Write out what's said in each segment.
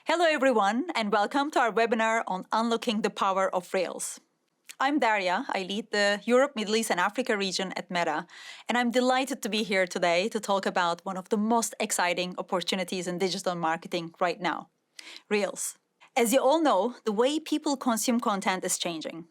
Hello everyone, and welcome to our webinar on unlocking the power of Reels. I'm Daria. I lead the Europe, Middle East and Africa region at Meta, and I'm delighted to be here today to talk about one of the most exciting opportunities in digital marketing right now, Reels. As you all know, the way people consume content is changing.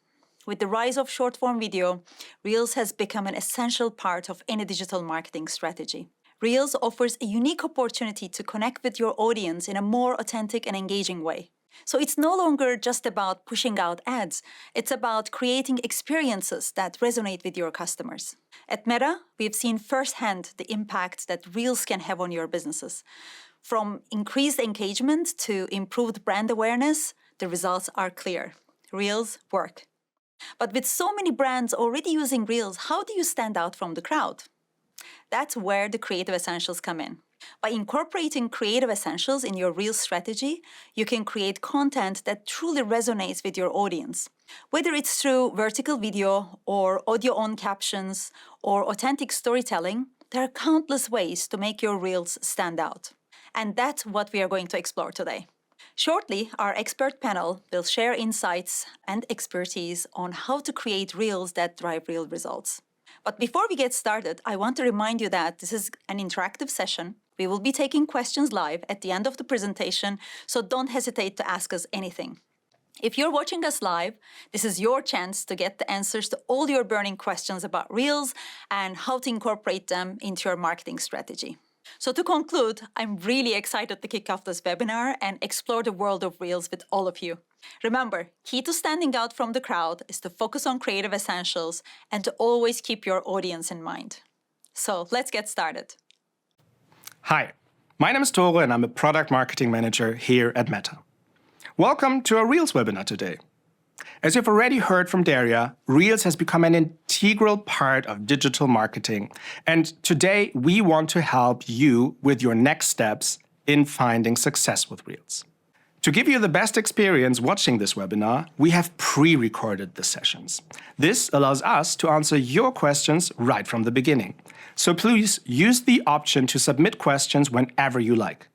With the rise of short-form video, Reels has become an essential part of any digital marketing strategy. Reels offers a unique opportunity to connect with your audience in a more authentic and engaging way. So it's no longer just about pushing out ads, it's about creating experiences that resonate with your customers. At Meta, we've seen firsthand the impact that Reels can have on your businesses. From increased engagement to improved brand awareness, the results are clear. Reels work. But with so many brands already using Reels, how do you stand out from the crowd? That's where the creative essentials come in. By incorporating creative essentials in your Reels strategy, you can create content that truly resonates with your audience. Whether it's through vertical video or audio-on captions or authentic storytelling, there are countless ways to make your Reels stand out. And that's what we are going to explore today. Shortly, our expert panel will share insights and expertise on how to create Reels that drive real results. But before we get started, I want to remind you that this is an interactive session. We will be taking questions live at the end of the presentation, so don't hesitate to ask us anything. If you're watching us live, this is your chance to get the answers to all your burning questions about Reels and how to incorporate them into your marketing strategy. So to conclude, I'm really excited to kick off this webinar and explore the world of Reels with all of you. Remember, key to standing out from the crowd is to focus on creative essentials and to always keep your audience in mind. So let's get started. Hi, my name is Tore and I'm a product marketing manager here at Meta. Welcome to our Reels webinar today. As you've already heard from Daria, Reels has become an integral part of digital marketing. And today we want to help you with your next steps in finding success with Reels. To give you the best experience watching this webinar, we have pre-recorded the sessions. This allows us to answer your questions right from the beginning. So please use the option to submit questions whenever you like.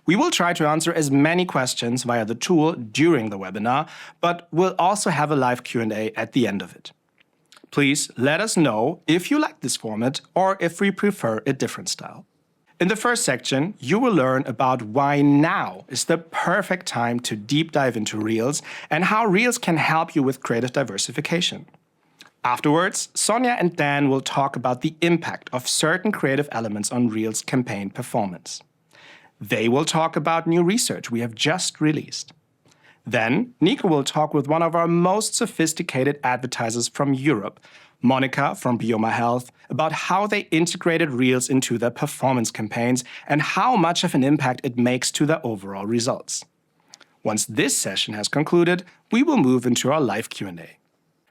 We will try to answer as many questions via the tool during the webinar, but we'll also have a live Q&A at the end of it. Please let us know if you like this format or if we prefer a different style. In the first section, you will learn about why now is the perfect time to deep dive into Reels and how Reels can help you with creative diversification. Afterwards, Sonia and Dan will talk about the impact of certain creative elements on Reels campaign performance. They will talk about new research we have just released. Then, Nico will talk with one of our most sophisticated advertisers from Europe, Monica from Bioma Health, about how they integrated Reels into their performance campaigns and how much of an impact it makes to their overall results. Once this session has concluded, we will move into our live Q&A.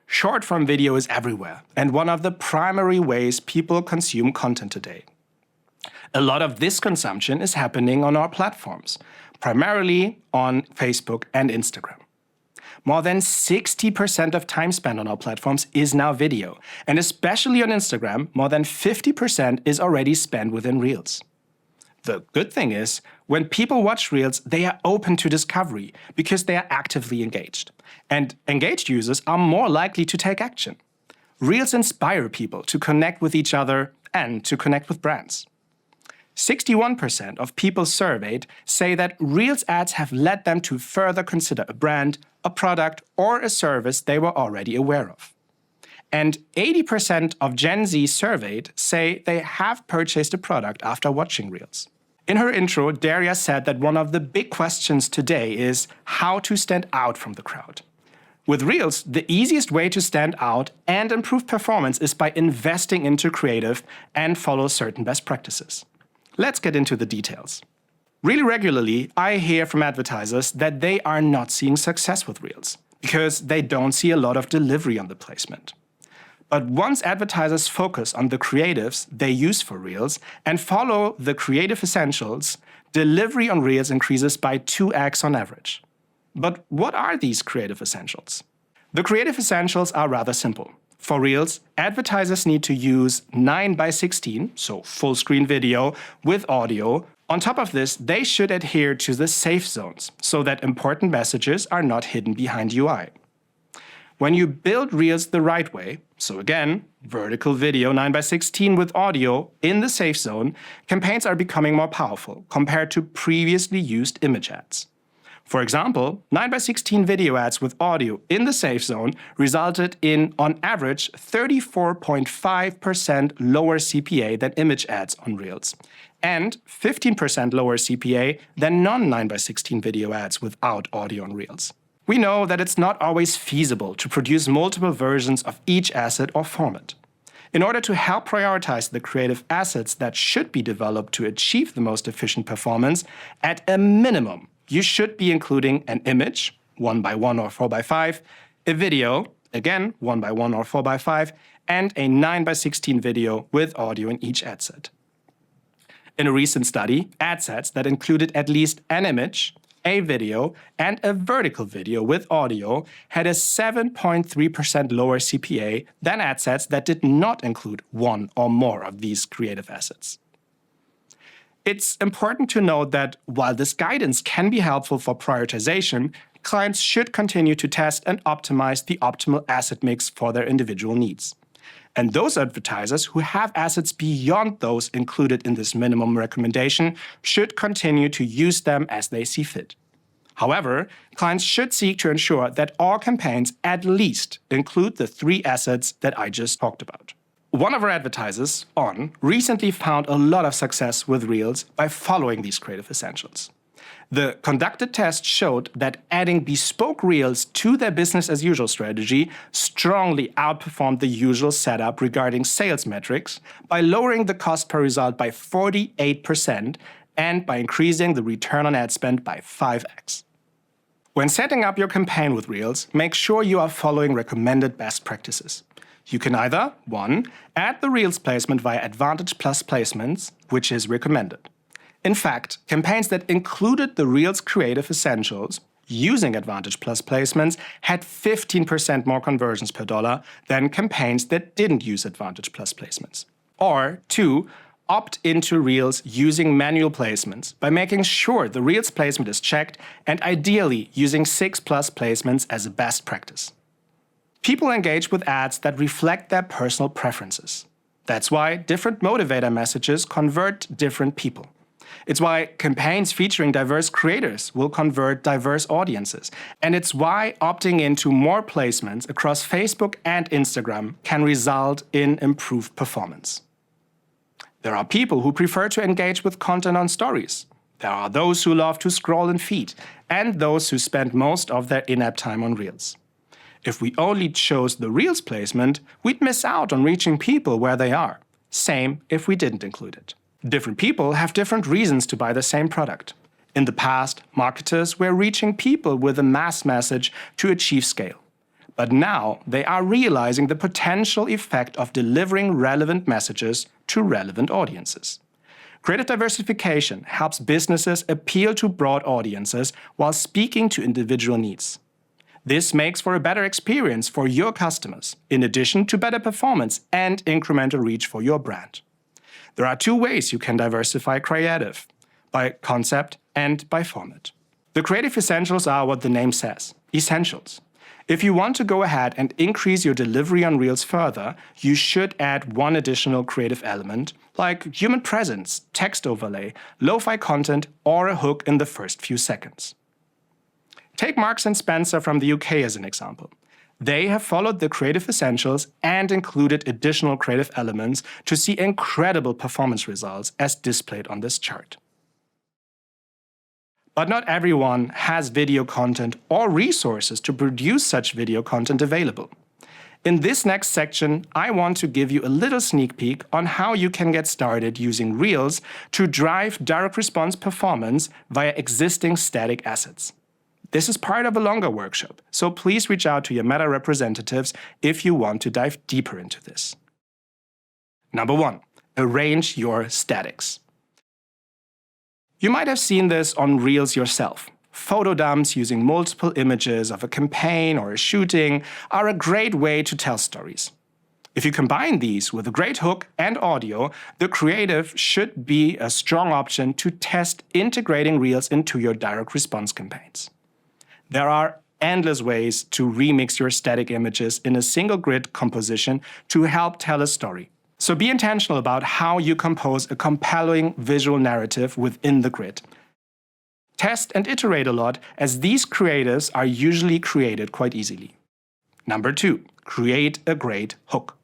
Short-form video is everywhere and one of the primary ways people consume content today. A lot of this consumption is happening on our platforms, primarily on Facebook and Instagram. More than 60% of time spent on our platforms is now video, and especially on Instagram, more than 50% is already spent within Reels. The good thing is, when people watch Reels, they are open to discovery because they are actively engaged. And engaged users are more likely to take action. Reels inspire people to connect with each other and to connect with brands. 61% of people surveyed say that Reels ads have led them to further consider a brand, a product, or a service they were already aware of. And 80% of Gen Z surveyed say they have purchased a product after watching Reels. In her intro, Daria said that one of the big questions today is how to stand out from the crowd. With Reels, the easiest way to stand out and improve performance is by investing into creative and follow certain best practices. Let's get into the details. Really regularly, I hear from advertisers that they are not seeing success with Reels because they don't see a lot of delivery on the placement. But once advertisers focus on the creatives they use for Reels and follow the creative essentials, delivery on Reels increases by 2x on average. But what are these creative essentials? The creative essentials are rather simple. For Reels, advertisers need to use 9:16, so full screen video with audio, On top of this, they should adhere to the safe zones so that important messages are not hidden behind UI. When you build Reels the right way, so again, vertical video 9:16 with audio in the safe zone, campaigns are becoming more powerful compared to previously used image ads. For example, 9:16 video ads with audio in the safe zone resulted in, on average, 34.5% lower CPA than image ads on Reels, and 15% lower CPA than non-9:16 video ads without audio on Reels. We know that it's not always feasible to produce multiple versions of each asset or format. In order to help prioritize the creative assets that should be developed to achieve the most efficient performance, at a minimum, you should be including an image, 1:1 or 4:5, a video, again 1:1 or 4:5, and a 9:16 video with audio in each ad set. In a recent study, ad sets that included at least an image, a video, and a vertical video with audio had a 7.3% lower CPA than ad sets that did not include one or more of these creative assets. It's important to note that while this guidance can be helpful for prioritization, clients should continue to test and optimize the optimal asset mix for their individual needs. And those advertisers who have assets beyond those included in this minimum recommendation should continue to use them as they see fit. However, clients should seek to ensure that all campaigns at least include the 3 assets that I just talked about. One of our advertisers, On, recently found a lot of success with Reels by following these creative essentials. The conducted test showed that adding bespoke Reels to their business-as-usual strategy strongly outperformed the usual setup regarding sales metrics by lowering the cost per result by 48% and by increasing the return on ad spend by 5x. When setting up your campaign with Reels, make sure you are following recommended best practices. You can either, 1, add the Reels placement via Advantage Plus placements, which is recommended. In fact, campaigns that included the Reels creative essentials using Advantage Plus placements had 15% more conversions per dollar than campaigns that didn't use Advantage Plus placements. Or 2, opt into Reels using manual placements by making sure the Reels placement is checked and ideally using 6+ placements as a best practice. People engage with ads that reflect their personal preferences. That's why different motivator messages convert different people. It's why campaigns featuring diverse creators will convert diverse audiences. And it's why opting into more placements across Facebook and Instagram can result in improved performance. There are people who prefer to engage with content on stories. There are those who love to scroll in feed, and those who spend most of their in-app time on Reels. If we only chose the Reels placement, we'd miss out on reaching people where they are. Same if we didn't include it. Different people have different reasons to buy the same product. In the past, marketers were reaching people with a mass message to achieve scale. But now they are realizing the potential effect of delivering relevant messages to relevant audiences. Creative diversification helps businesses appeal to broad audiences while speaking to individual needs. This makes for a better experience for your customers, in addition to better performance and incremental reach for your brand. There are 2 ways you can diversify creative: by concept and by format. The creative essentials are what the name says, essentials. If you want to go ahead and increase your delivery on Reels further, you should add one additional creative element, like human presence, text overlay, lo-fi content, or a hook in the first few seconds. Take Marks & Spencer from the UK as an example. They have followed the creative essentials and included additional creative elements to see incredible performance results as displayed on this chart. But not everyone has video content or resources to produce such video content available. In this next section, I want to give you a little sneak peek on how you can get started using Reels to drive direct response performance via existing static assets. This is part of a longer workshop, so please reach out to your Meta representatives if you want to dive deeper into this. Number 1, arrange your statics. You might have seen this on Reels yourself. Photo dumps using multiple images of a campaign or a shooting are a great way to tell stories. If you combine these with a great hook and audio, the creative should be a strong option to test integrating Reels into your direct response campaigns. There are endless ways to remix your static images in a single grid composition to help tell a story. So be intentional about how you compose a compelling visual narrative within the grid. Test and iterate a lot, as these creatives are usually created quite easily. Number 2, create a great hook.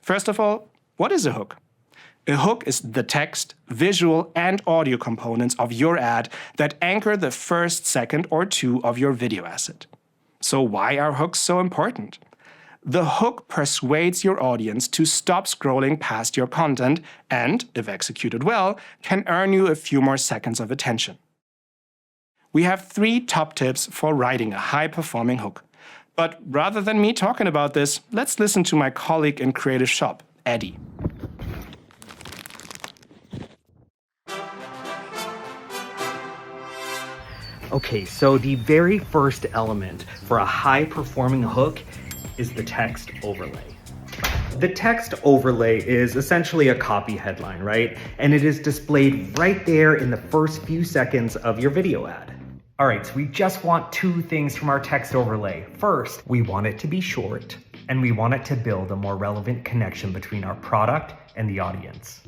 First of all, what is a hook? A hook is the text, visual, and audio components of your ad that anchor the first second or two of your video asset. So why are hooks so important? The hook persuades your audience to stop scrolling past your content and, if executed well, can earn you a few more seconds of attention. We have 3 top tips for writing a high-performing hook. But rather than me talking about this, let's listen to my colleague in Creative Shop, Eddie. Okay, so the very first element for a high-performing hook is the text overlay. The text overlay is essentially a copy headline, right? And it is displayed right there in the first few seconds of your video ad. All right, so we just want 2 things from our text overlay. First, we want it to be short, and we want it to build a more relevant connection between our product and the audience.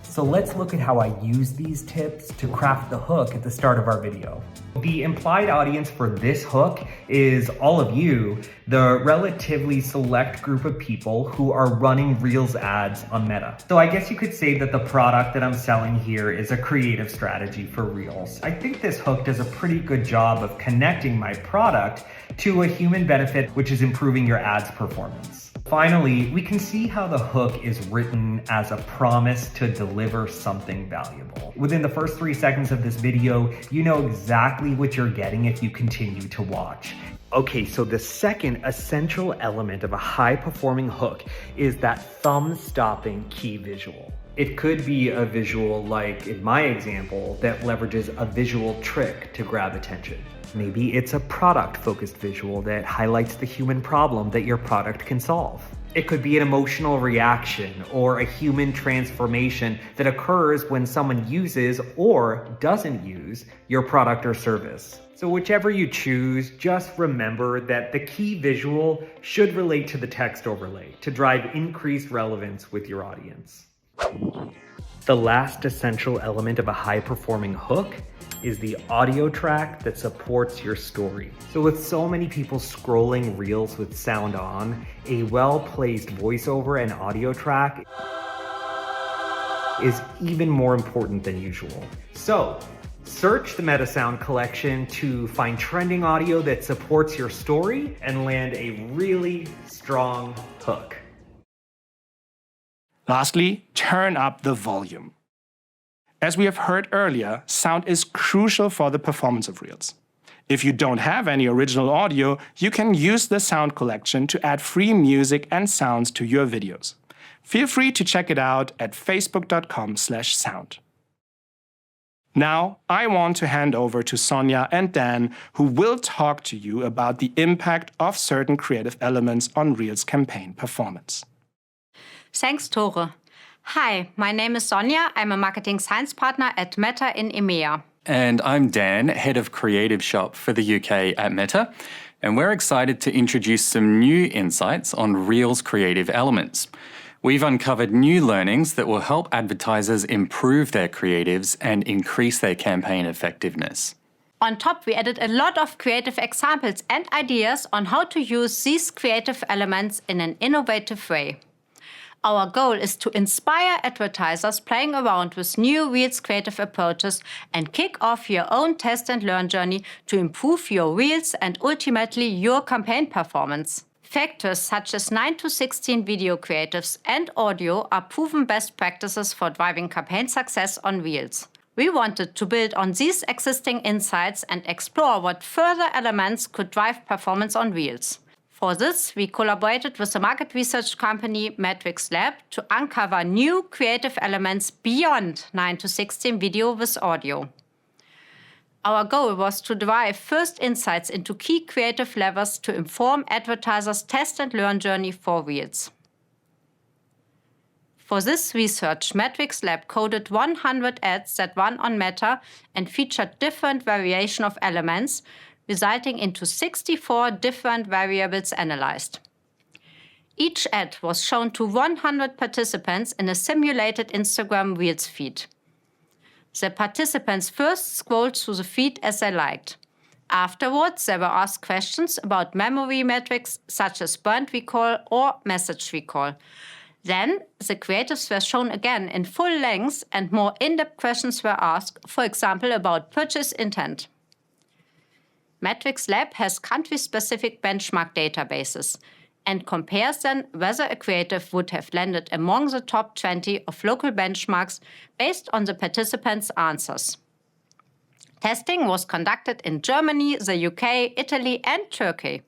So let's look at how I use these tips to craft the hook at the start of our video. The implied audience for this hook is all of you, the relatively select group of people who are running Reels ads on Meta. So I guess you could say that the product that I'm selling here is a creative strategy for Reels. I think this hook does a pretty good job of connecting my product to a human benefit, which is improving your ads performance. Finally, we can see how the hook is written as a promise to deliver something valuable. Within the first 3 seconds of this video, you know exactly what you're getting if you continue to watch. Okay, so the second essential element of a high-performing hook is that thumb-stopping key visual. It could be a visual like, in my example, that leverages a visual trick to grab attention. Maybe it's a product-focused visual that highlights the human problem that your product can solve. It could be an emotional reaction or a human transformation that occurs when someone uses or doesn't use your product or service. So whichever you choose, just remember that the key visual should relate to the text overlay to drive increased relevance with your audience. The last essential element of a high-performing hook is the audio track that supports your story. So with so many people scrolling Reels with sound on, a well-placed voiceover and audio track is even more important than usual. So search the Meta Sound collection to find trending audio that supports your story and land a really strong hook. Lastly, turn up the volume. As we have heard earlier, sound is crucial for the performance of Reels. If you don't have any original audio, you can use the sound collection to add free music and sounds to your videos. Feel free to check it out at facebook.com/sound. Now, I want to hand over to Sonia and Dan, who will talk to you about the impact of certain creative elements on Reels campaign performance. Thanks, Tore. Hi, my name is Sonia. I'm a marketing science partner at Meta in EMEA. And I'm Dan, head of Creative Shop for the UK at Meta. And we're excited to introduce some new insights on Reels creative elements. We've uncovered new learnings that will help advertisers improve their creatives and increase their campaign effectiveness. On top, we added a lot of creative examples and ideas on how to use these creative elements in an innovative way. Our goal is to inspire advertisers playing around with new Reels creative approaches and kick off your own test and learn journey to improve your Reels and ultimately your campaign performance. Factors such as 9 to 16 video creatives and audio are proven best practices for driving campaign success on Reels. We wanted to build on these existing insights and explore what further elements could drive performance on Reels. For this, we collaborated with the market research company MET0233 to uncover new creative elements beyond 9 to 16 video with audio. Our goal was to derive first insights into key creative levers to inform advertisers' test and learn journey for Reels. For this research, MET0233 coded 100 ads that run on Meta and featured different variation of elements, resulting into 64 different variables analyzed. Each ad was shown to 100 participants in a simulated Instagram Reels feed. The participants first scrolled through the feed as they liked. Afterwards, they were asked questions about memory metrics such as brand recall or message recall. Then, the creatives were shown again in full length and more in-depth questions were asked, for example, about purchase intent. MET0233 has country-specific benchmark databases and compares then whether a creative would have landed among the top 20 of local benchmarks based on the participants' answers. Testing was conducted in Germany, the UK, Italy, and Turkey.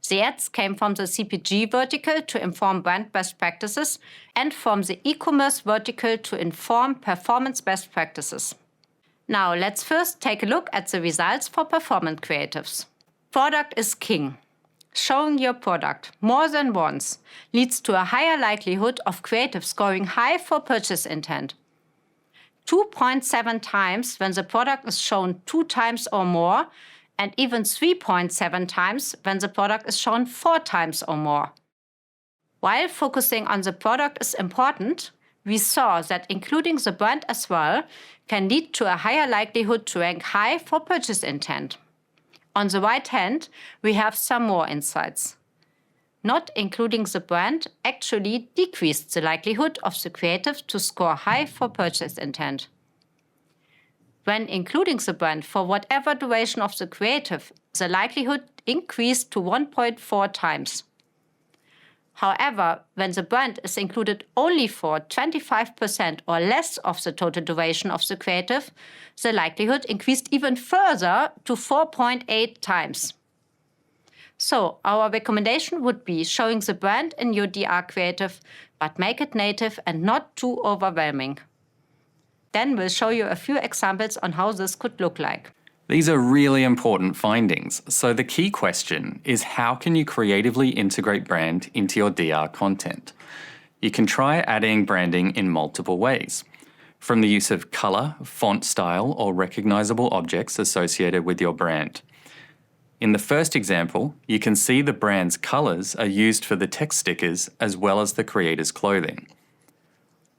The ads came from the CPG vertical to inform brand best practices and from the e-commerce vertical to inform performance best practices. Now, let's first take a look at the results for performance creatives. Product is king. Showing your product more than once leads to a higher likelihood of creative scoring high for purchase intent. 2.7 times when the product is shown 2 times or more, and even 3.7 times when the product is shown 4 times or more. While focusing on the product is important, we saw that including the brand as well can lead to a higher likelihood to rank high for purchase intent. On the right hand, we have some more insights. Not including the brand actually decreased the likelihood of the creative to score high for purchase intent. When including the brand for whatever duration of the creative, the likelihood increased to 1.4 times. However, when the brand is included only for 25% or less of the total duration of the creative, the likelihood increased even further to 4.8 times. So, our recommendation would be showing the brand in your DR creative, but make it native and not too overwhelming. Then we'll show you a few examples on how this could look like. These are really important findings. So the key question is, how can you creatively integrate brand into your DR content? You can try adding branding in multiple ways, from the use of color, font style, or recognizable objects associated with your brand. In the first example, you can see the brand's colors are used for the text stickers as well as the creator's clothing.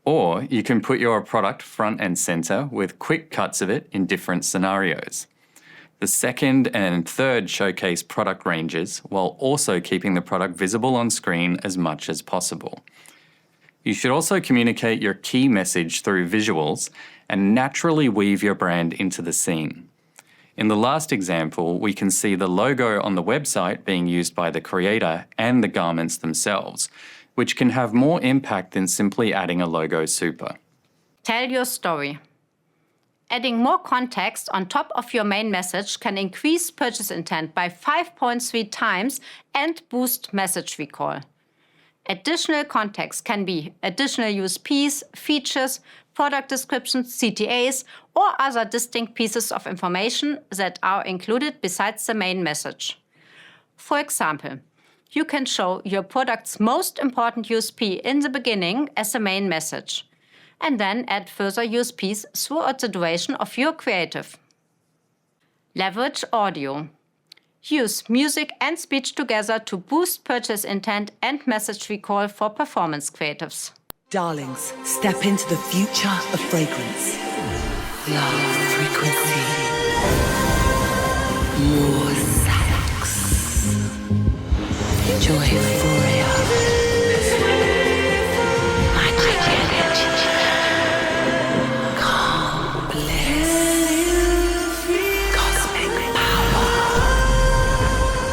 Or you can put your product front and center with quick cuts of it in different scenarios. The second and third showcase product ranges while also keeping the product visible on screen as much as possible. You should also communicate your key message through visuals and naturally weave your brand into the scene. In the last example, we can see the logo on the website being used by the creator and the garments themselves, which can have more impact than simply adding a logo super. Tell your story. Adding more context on top of your main message can increase purchase intent by 5.3 times and boost message recall. Additional context can be additional USPs, features, product descriptions, CTAs, or other distinct pieces of information that are included besides the main message. For example, you can show your product's most important USP in the beginning as the main message, and then add further USPs throughout the duration of your creative. Leverage audio. Use music and speech together to boost purchase intent and message recall for performance creatives. Darlings, step into the future of fragrance. Love frequency. More sex. Enjoy euphoria. Magic energy. Calm bliss. Cosmic power.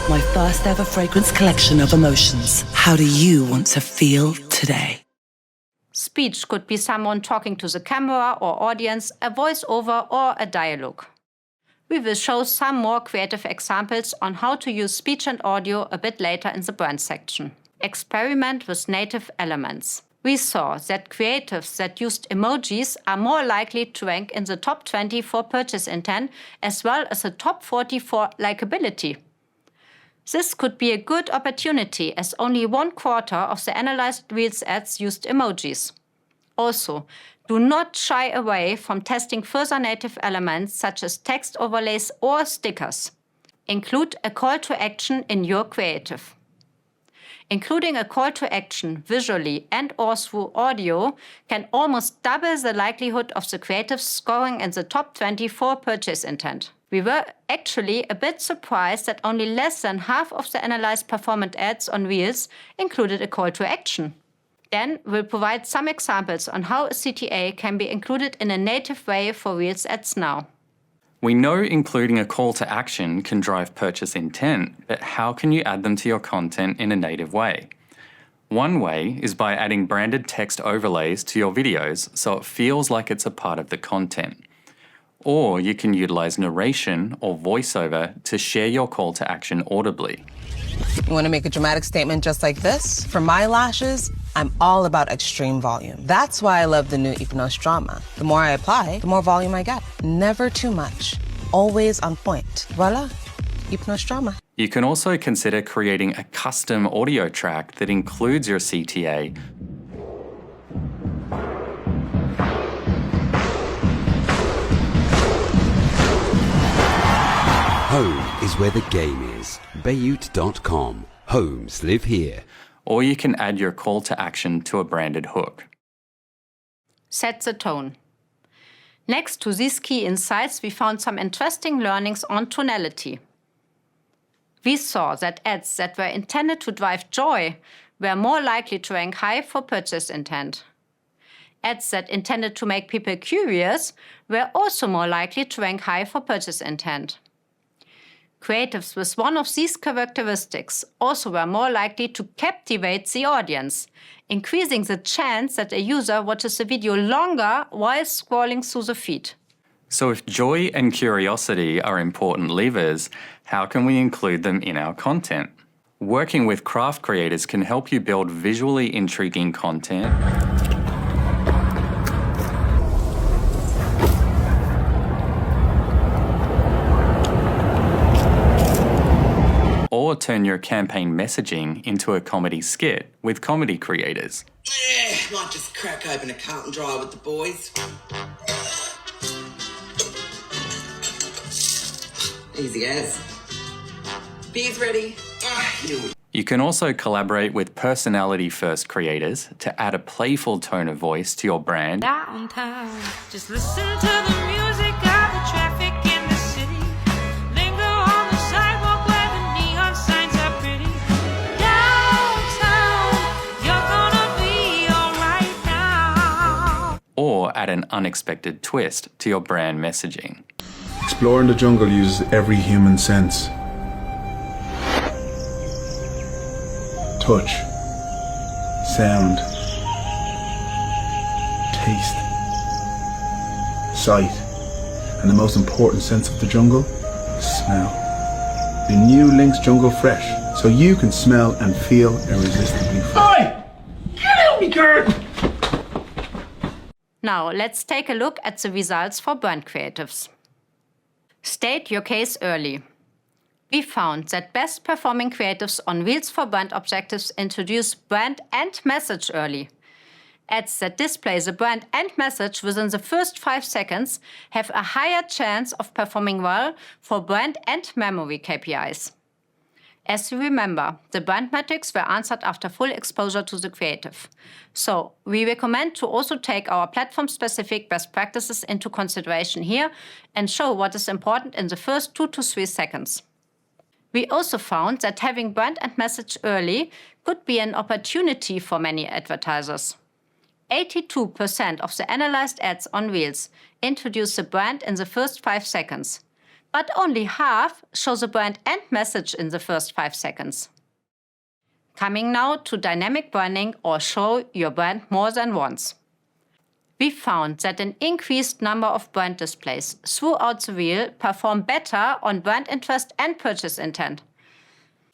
My first ever fragrance collection of emotions. How do you want to feel today? Speech could be someone talking to the camera or audience, a voiceover or a dialogue. We will show some more creative examples on how to use speech and audio a bit later in the brand section. Experiment with native elements. We saw that creatives that used emojis are more likely to rank in the top 20 for purchase intent, as well as the top 40 for likability. This could be a good opportunity, as only 1/4 of the analyzed Reels ads used emojis. Also, do not shy away from testing further native elements such as text overlays or stickers. Include a call to action in your creative. Including a call to action visually and/or through audio can almost double the likelihood of the creatives scoring in the top 20 for purchase intent. We were actually a bit surprised that only less than half of the analyzed performant ads on Reels included a call to action. Then we'll provide some examples on how a CTA can be included in a native way for Reels ads now. We know including a call to action can drive purchase intent, but how can you add them to your content in a native way? One way is by adding branded text overlays to your videos so it feels like it's a part of the content. Or you can utilize narration or voiceover to share your call to action audibly. You want to make a dramatic statement just like this? For my lashes, I'm all about extreme volume. That's why I love the new Hypnos Drama. The more I apply, the more volume I get. Never too much. Always on point. Voila, Hypnos Drama. You can also consider creating a custom audio track that includes your CTA. Home is where the game is. Bayut.com. Homes live here. Or you can add your call to action to a branded hook. Set the tone. Next to these key insights, we found some interesting learnings on tonality. We saw that ads that were intended to drive joy were more likely to rank high for purchase intent. Ads that intended to make people curious were also more likely to rank high for purchase intent. Creatives with one of these characteristics also were more likely to captivate the audience, increasing the chance that a user watches the video longer while scrolling through the feed. So if joy and curiosity are important levers, how can we include them in our content? Working with craft creators can help you build visually intriguing content, or turn your campaign messaging into a comedy skit with comedy creators. Might just crack open a carton dry with the boys. Easy as. Beer's ready. You can also collaborate with personality-first creators to add a playful tone of voice to your brand. Downtown, just listen to the music of the traffic in the city. Linger on the sidewalk where the neon signs are pretty. Downtown, you're gonna be alright now. Or add an unexpected twist to your brand messaging. Exploring the jungle uses every human sense. Touch, sound, taste, sight, and the most important sense of the jungle, smell. The new Lynx Jungle Fresh, so you can smell and feel irresistibly fresh. Oi! Get out me, girl! Now let's take a look at the results for brand creatives. State your case early. We found that best performing creatives on Reels for brand objectives introduce brand and message early. Ads that display the brand and message within the first 5 seconds have a higher chance of performing well for brand and memory KPIs. As you remember, the brand metrics were answered after full exposure to the creative. So we recommend to also take our platform-specific best practices into consideration here and show what is important in the first 2 to 3 seconds. We also found that having brand and message early could be an opportunity for many advertisers. 82% of the analyzed ads on Reels introduce the brand in the first 5 seconds, but only half show the brand and message in the first 5 seconds. Coming now to dynamic branding or show your brand more than once. We found that an increased number of brand displays throughout the reel perform better on brand interest and purchase intent.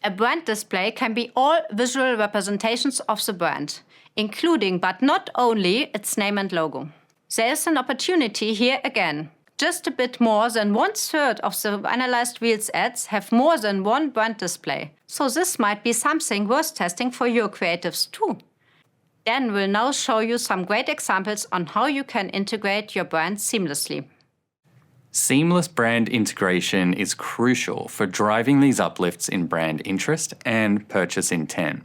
A brand display can be all visual representations of the brand, including but not only its name and logo. There is an opportunity here again. Just a bit more than 1/3 of the analyzed Reels ads have more than one brand display. So this might be something worth testing for your creatives too. Dan will now show you some great examples on how you can integrate your brand seamlessly. Seamless brand integration is crucial for driving these uplifts in brand interest and purchase intent.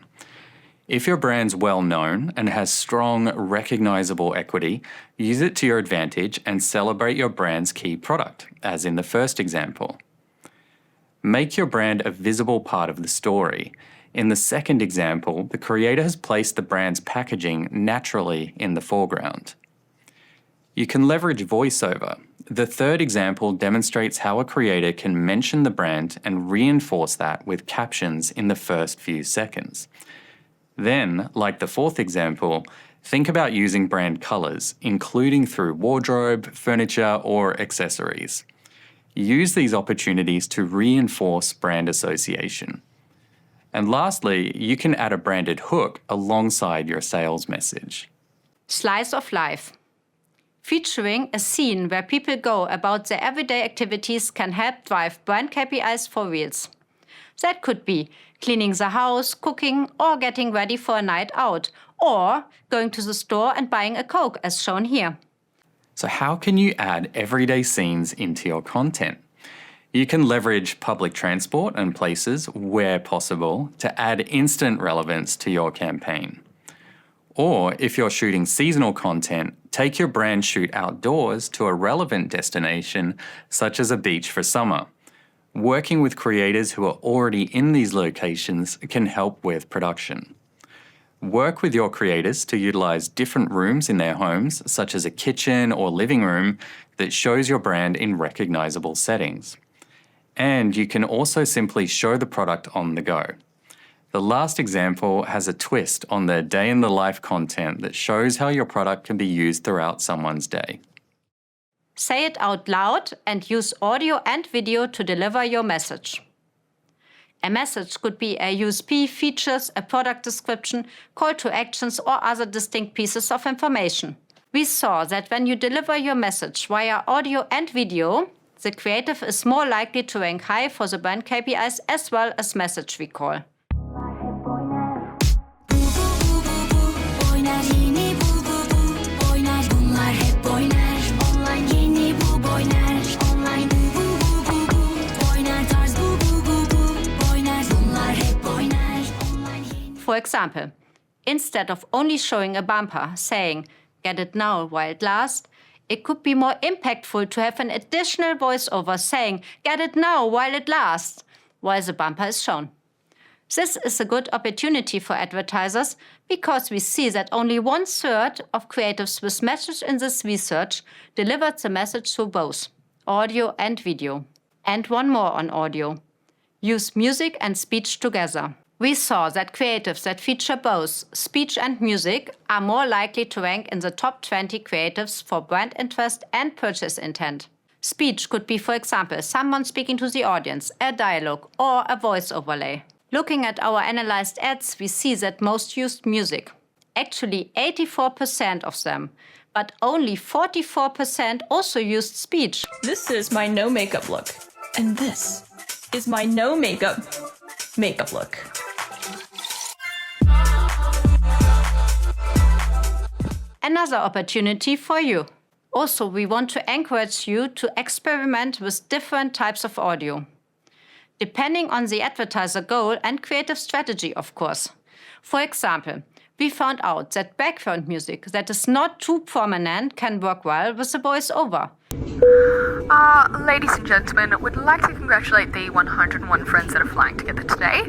If your brand's well known and has strong, recognizable equity, use it to your advantage and celebrate your brand's key product, as in the first example. Make your brand a visible part of the story. In the second example, the creator has placed the brand's packaging naturally in the foreground. You can leverage voiceover. The third example demonstrates how a creator can mention the brand and reinforce that with captions in the first few seconds. Then, like the fourth example, think about using brand colors, including through wardrobe, furniture, or accessories. Use these opportunities to reinforce brand association. And lastly, you can add a branded hook alongside your sales message. Slice of life. Featuring a scene where people go about their everyday activities can help drive brand KPIs for Reels. That could be cleaning the house, cooking, or getting ready for a night out, or going to the store and buying a Coke, as shown here. So how can you add everyday scenes into your content? You can leverage public transport and places where possible to add instant relevance to your campaign. Or if you're shooting seasonal content, take your brand shoot outdoors to a relevant destination, such as a beach for summer. Working with creators who are already in these locations can help with production. Work with your creators to utilize different rooms in their homes, such as a kitchen or living room, that shows your brand in recognizable settings. And you can also simply show the product on the go. The last example has a twist on the day in the life content that shows how your product can be used throughout someone's day. Say it out loud and use audio and video to deliver your message. A message could be a USP, features, a product description, call to actions, or other distinct pieces of information. We saw that when you deliver your message via audio and video, the creative is more likely to rank high for the brand KPIs as well as message recall. For example, instead of only showing a bumper saying, "Get it now while it lasts," it could be more impactful to have an additional voiceover saying, "Get it now while it lasts," while the bumper is shown. This is a good opportunity for advertisers because we see that only 1/3 of creatives with message in this research delivered the message through both audio and video. And one more on audio. Use music and speech together. We saw that creatives that feature both speech and music are more likely to rank in the top 20 creatives for brand interest and purchase intent. Speech could be, for example, someone speaking to the audience, a dialogue, or a voice overlay. Looking at our analyzed ads, we see that most used music. Actually, 84% of them, but only 44% also used speech. This is my no makeup look, and this is my no makeup look. Another opportunity for you. Also, we want to encourage you to experiment with different types of audio, depending on the advertiser goal and creative strategy, of course. For example, we found out that background music that is not too prominent can work well with a voiceover. Ladies and gentlemen, would like to congratulate the 101 friends that are flying together today,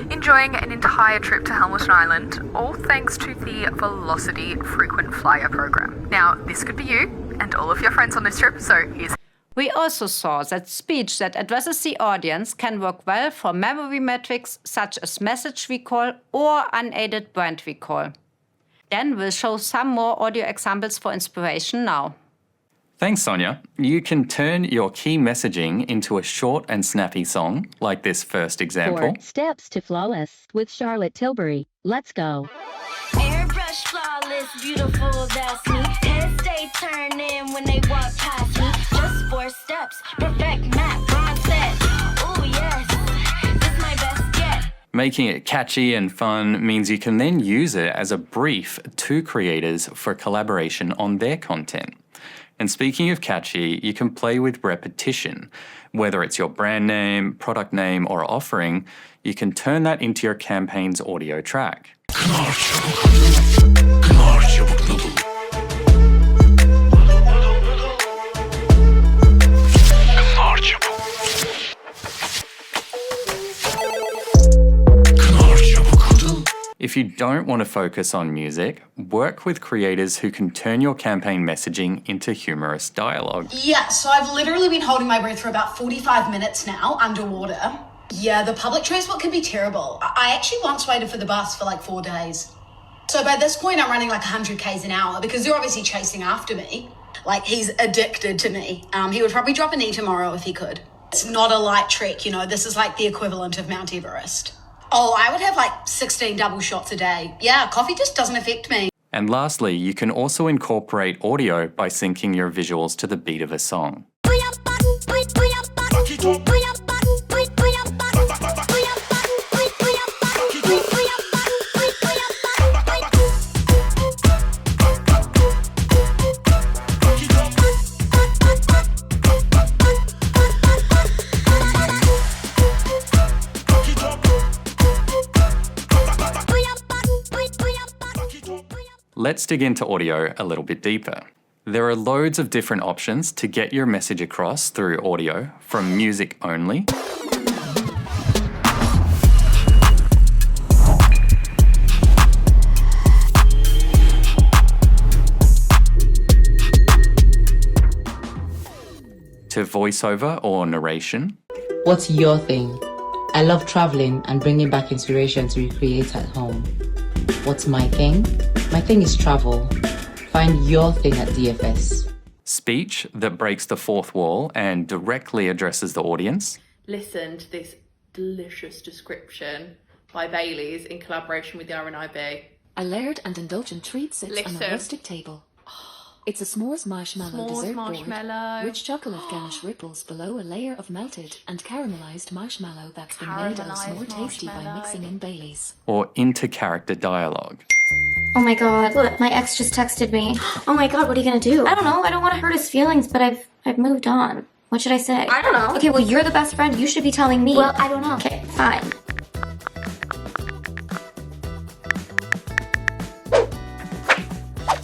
enjoying an entire trip to Hamilton Island, all thanks to the Velocity Frequent Flyer program. Now, this could be you and all of your friends on this trip, so here's... We also saw that speech that addresses the audience can work well for memory metrics such as message recall or unaided brand recall. Then we'll show some more audio examples for inspiration now. Thanks, Sonia. You can turn your key messaging into a short and snappy song, like this first example. 4 Steps to Flawless with Charlotte Tilbury. Let's go. Airbrush flawless, beautiful, that's me. Heads stay turning when they walk past me. Just 4 steps, perfect map, bronze set. Ooh, yes, this my best yet. Making it catchy and fun means you can then use it as a brief to creators for collaboration on their content. And speaking of catchy, you can play with repetition. Whether it's your brand name, product name, or offering, you can turn that into your campaign's audio track. If you don't want to focus on music, work with creators who can turn your campaign messaging into humorous dialogue. Yeah, so I've literally been holding my breath for about 45 minutes now, underwater. Yeah, the public transport can be terrible. I actually once waited for the bus for like 4 days. So by this point, I'm running like 100 Ks an hour because they're obviously chasing after me. Like, he's addicted to me. He would probably drop a knee tomorrow if he could. It's not a light trek, you know, this is like the equivalent of Mount Everest. Oh, I would have like 16 double shots a day. Yeah, coffee just doesn't affect me. And lastly, you can also incorporate audio by syncing your visuals to the beat of a song. Let's dig into audio a little bit deeper. There are loads of different options to get your message across through audio, from music only, to voiceover or narration. What's your thing? I love traveling and bringing back inspiration to recreate at home. What's my thing? My thing is travel. Find your thing at DFS. Speech that breaks the fourth wall and directly addresses the audience. Listen to this delicious description by Bailey's in collaboration with the RNIB. A layered and indulgent treat sits on a rustic table. It's a s'mores marshmallow dessert board. Rich chocolate ganache ripples below a layer of melted and caramelized marshmallow that's been made else more tasty by mixing in Bailey's. Or inter-character dialogue. Oh my god, look, my ex just texted me. Oh my god, what are you gonna do? I don't know, I don't want to hurt his feelings, but I've moved on. What should I say? I don't know. Okay, well, you're the best friend, you should be telling me. Well, I don't know. Okay, fine.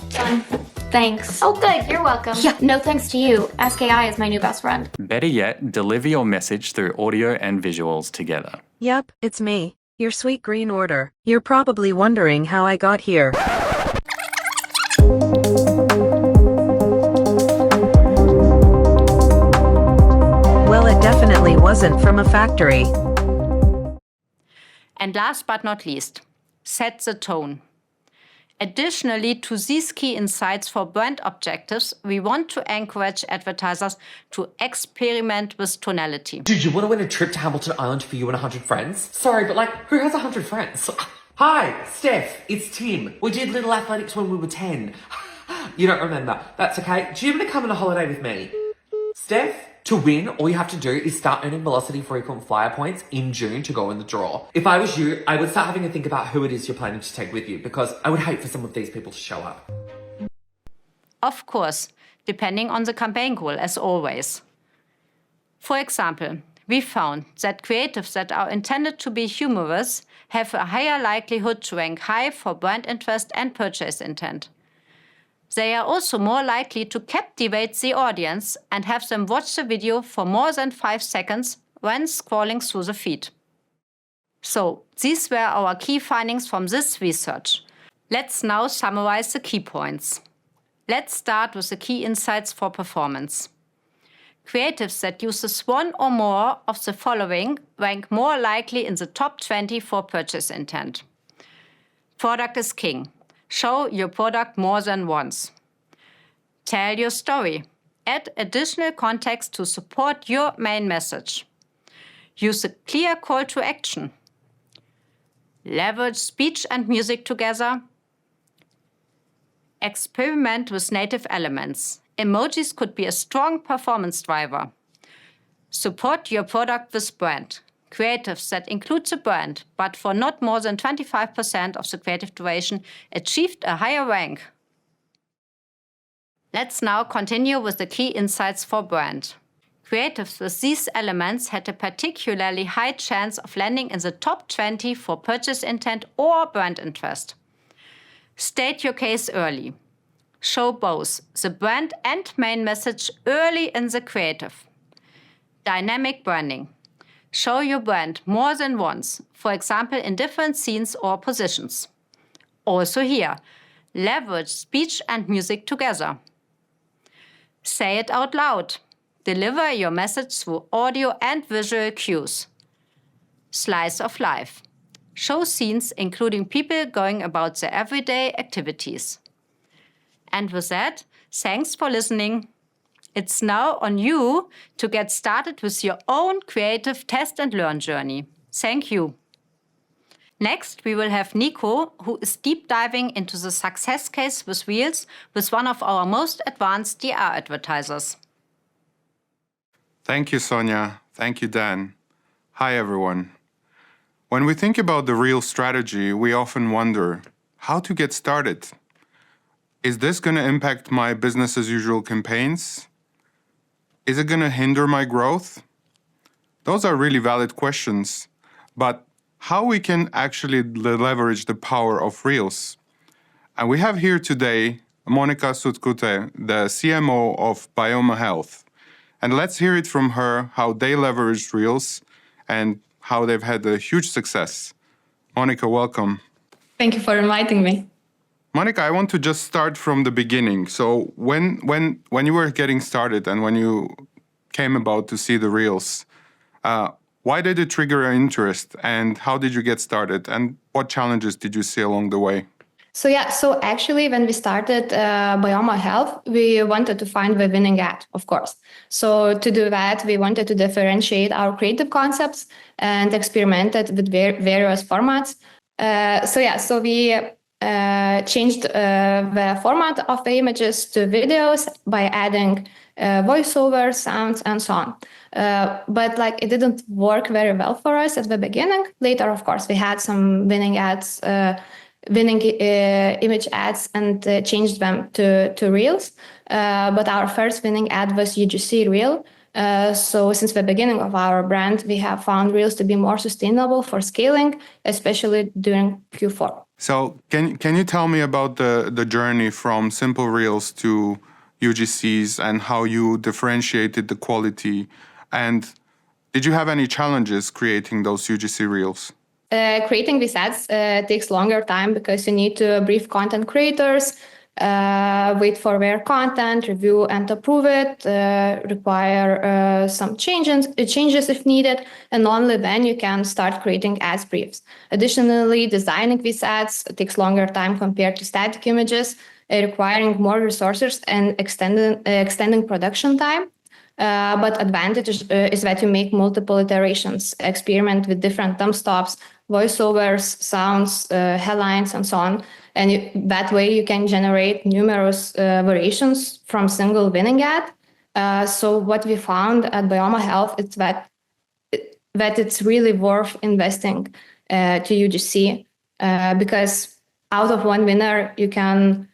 Done. Thanks. Oh good, you're welcome. Yeah, no thanks to you. Ask AI is my new best friend. Better yet, deliver your message through audio and visuals together. Yep, it's me. Your sweet green order. You're probably wondering how I got here. Well, it definitely wasn't from a factory. And last but not least, set the tone. Additionally to these key insights for brand objectives, we want to encourage advertisers to experiment with tonality. Dude, you want to win a trip to Hamilton Island for you and 100 friends? Sorry, but who has 100 friends? Hi, Steph, it's Tim. We did Little Athletics when we were 10. You don't remember. That's okay. Do you want to come on a holiday with me? Steph? To win, all you have to do is start earning Velocity frequent flyer points in June to go in the draw. If I was you, I would start having a think about who it is you're planning to take with you, because I would hate for some of these people to show up. Of course, depending on the campaign goal, as always. For example, we found that creatives that are intended to be humorous have a higher likelihood to rank high for brand interest and purchase intent. They are also more likely to captivate the audience and have them watch the video for more than 5 seconds when scrolling through the feed. So, these were our key findings from this research. Let's now summarize the key points. Let's start with the key insights for performance. Creatives that uses one or more of the following rank more likely in the top 20 for purchase intent. Product is king. Show your product more than once. Tell your story. Add additional context to support your main message. Use a clear call to action. Leverage speech and music together. Experiment with native elements. Emojis could be a strong performance driver. Support your product with brand. Creatives that include the brand, but for not more than 25% of the creative duration, achieved a higher rank. Let's now continue with the key insights for brand. Creatives with these elements had a particularly high chance of landing in the top 20 for purchase intent or brand interest. State your case early. Show both the brand and main message early in the creative. Dynamic branding. Show your brand more than once, for example in different scenes or positions. Also here, leverage speech and music together. Say it out loud. Deliver your message through audio and visual cues. Slice of life. Show scenes including people going about their everyday activities. And with that, thanks for listening. It's now on you to get started with your own creative test and learn journey. Thank you. Next, we will have Nico, who is deep diving into the success case with Reels with one of our most advanced DR advertisers. Thank you, Sonia. Thank you, Dan. Hi, everyone. When we think about the Reels strategy, we often wonder how to get started. Is this going to impact my business as usual campaigns? Is it going to hinder my growth? Those are really valid questions, but how we can actually leverage the power of Reels? And we have here today Monika Sutkute, the CMO of Bioma Health. And let's hear it from her how they leveraged Reels and how they've had a huge success. Monika, welcome. Thank you for inviting me. Monika, I want to just start from the beginning. So when you were getting started and when you came about to see the Reels, why did it trigger an interest and how did you get started and what challenges did you see along the way? So actually when we started Bioma Health, we wanted to find the winning ad, of course. So to do that, we wanted to differentiate our creative concepts and experimented with various formats. So we changed the format of the images to videos by adding voiceover, sounds, and so on. But it didn't work very well for us at the beginning. Later, of course, we had some winning ads, image ads, and changed them to Reels. But our first winning ad was UGC Reel. So since the beginning of our brand, we have found Reels to be more sustainable for scaling, especially during Q4. So can you tell me about the journey from simple Reels to UGCs and how you differentiated the quality? And did you have any challenges creating those UGC Reels? Creating these ads takes longer time because you need to brief content creators, wait for their content, review and approve it, require some changes if needed, and only then you can start creating ads briefs. Additionally, designing these ads takes longer time compared to static images, requiring more resources and extending production time. But advantage is that you make multiple iterations, experiment with different thumb stops, voiceovers, sounds, headlines, and so on. And that way you can generate numerous variations from single winning ad. So what we found at Bioma Health is that it's really worth investing to UGC because out of one winner you can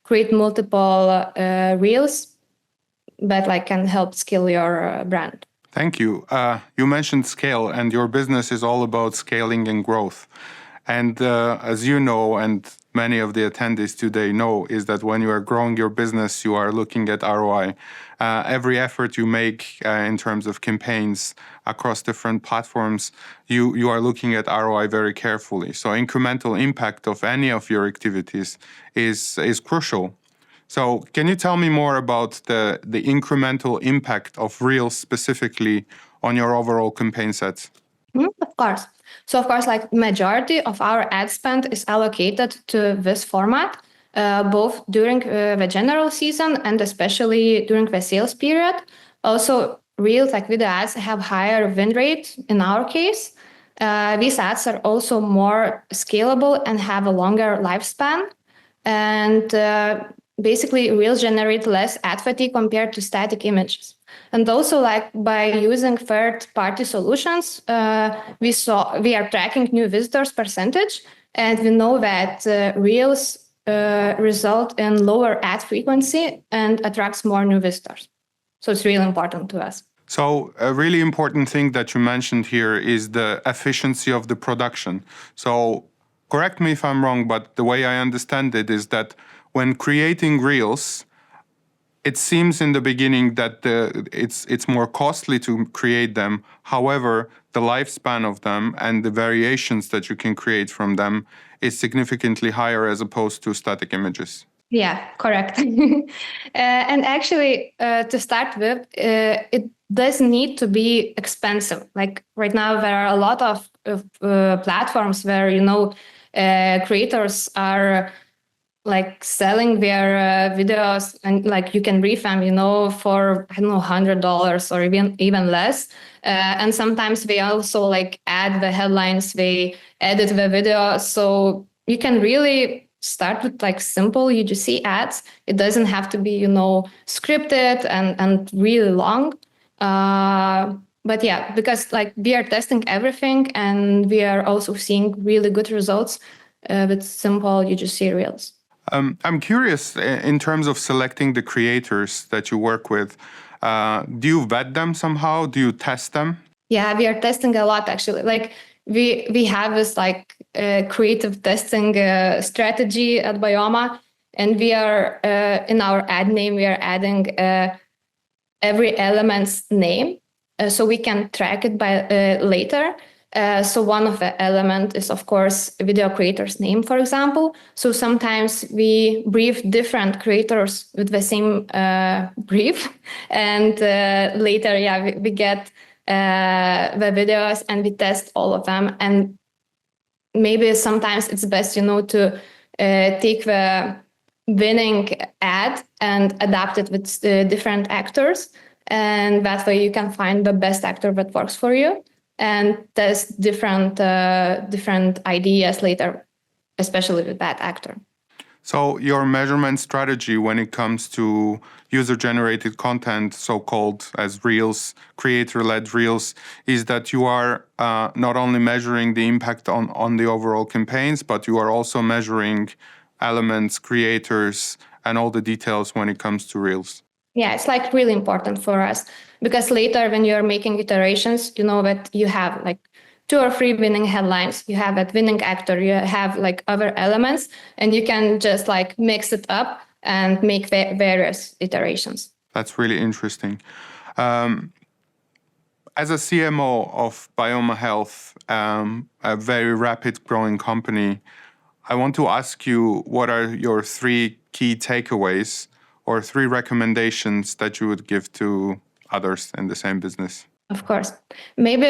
create multiple reels that can help scale your brand. Thank you. You mentioned scale, and your business is all about scaling and growth. And as you know, and many of the attendees today know, is that when you are growing your business, you are looking at ROI. Every effort you make in terms of campaigns across different platforms, you are looking at ROI very carefully. So incremental impact of any of your activities is crucial. So can you tell me more about the incremental impact of Reels specifically on your overall campaign sets? Of course. So of course, like majority of our ad spend is allocated to this format, both during the general season and especially during the sales period. Also, Reels, like video ads, have higher win rate in our case. These ads are also more scalable and have a longer lifespan. And basically, Reels generate less ad fatigue compared to static images. And also, like by using third-party solutions, we are tracking new visitors percentage, and we know that Reels result in lower ad frequency and attracts more new visitors. So it's really important to us. So a really important thing that you mentioned here is the efficiency of the production. So correct me if I'm wrong, but the way I understand it is that when creating Reels, it seems in the beginning that it's more costly to create them. However, the lifespan of them and the variations that you can create from them is significantly higher as opposed to static images. Yeah, correct. And actually, to start with, it does need to be expensive. Like right now, there are a lot of platforms where, creators are like selling their videos and like you can brief them, for, I don't know, $100 or even less. And sometimes they also like add the headlines, they edit the video. So you can really start with like simple UGC ads. It doesn't have to be, scripted and really long. But yeah, because like we are testing everything and we are also seeing really good results with simple UGC Reels. I'm curious, in terms of selecting the creators that you work with, do you vet them somehow? Do you test them? Yeah, we are testing a lot actually. Like we have this like creative testing strategy at Bioma, and we are in our ad name we are adding every element's name, so we can track it by later. So one of the element is, of course, a video creator's name, for example. So sometimes we brief different creators with the same brief. And later, we get the videos and we test all of them. And maybe sometimes it's best, to take the winning ad and adapt it with different actors. And that way you can find the best actor that works for you and test different ideas later, especially with that actor. So your measurement strategy when it comes to user-generated content, so-called as Reels, creator-led Reels, is that you are not only measuring the impact on the overall campaigns, but you are also measuring elements, creators, and all the details when it comes to Reels. Yeah, it's like really important for us because later when you're making iterations, you know that you have like 2 or 3 winning headlines, you have that winning actor, you have like other elements, and you can just like mix it up and make various iterations. That's really interesting. As a CMO of Bioma Health, a very rapid growing company, I want to ask you, what are your 3 key takeaways or 3 recommendations that you would give to others in the same business? Of course. Maybe,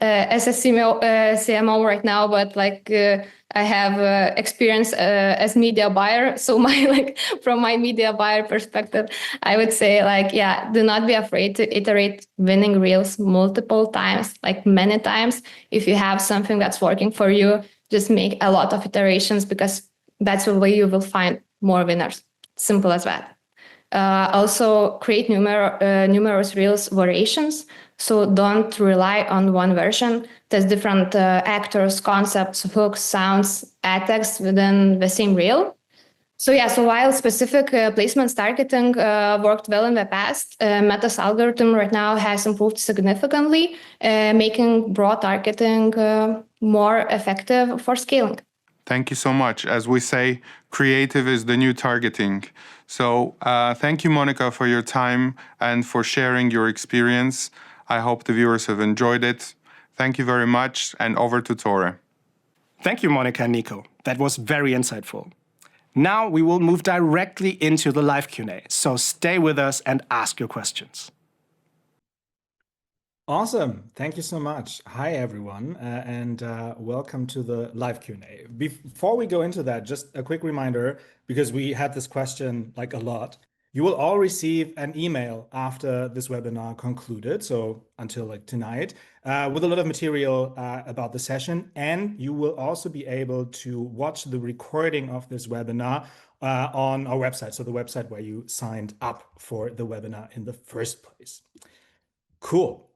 as a CMO right now, but like I have experience as media buyer. So from my media buyer perspective, I would say do not be afraid to iterate winning Reels multiple times, like many times. If you have something that's working for you, just make a lot of iterations because that's the way you will find more winners. Simple as that. Also, create numerous Reels variations. So don't rely on one version. There's different actors, concepts, hooks, sounds, ad text within the same Reel. So while specific placements targeting worked well in the past, Meta's algorithm right now has improved significantly, making broad targeting more effective for scaling. Thank you so much. As we say, creative is the new targeting. So thank you, Monica, for your time and for sharing your experience. I hope the viewers have enjoyed it. Thank you very much, and over to Tore. Thank you, Monica and Nico. That was very insightful. Now we will move directly into the live Q&A, so stay with us and ask your questions. Awesome. Thank you so much. Hi, everyone, and welcome to the live Q&A. Before we go into that, just a quick reminder, because we had this question like a lot. You will all receive an email after this webinar concluded, so until like tonight, with a lot of material about the session. And you will also be able to watch the recording of this webinar on our website, so the website where you signed up for the webinar in the first place. Cool.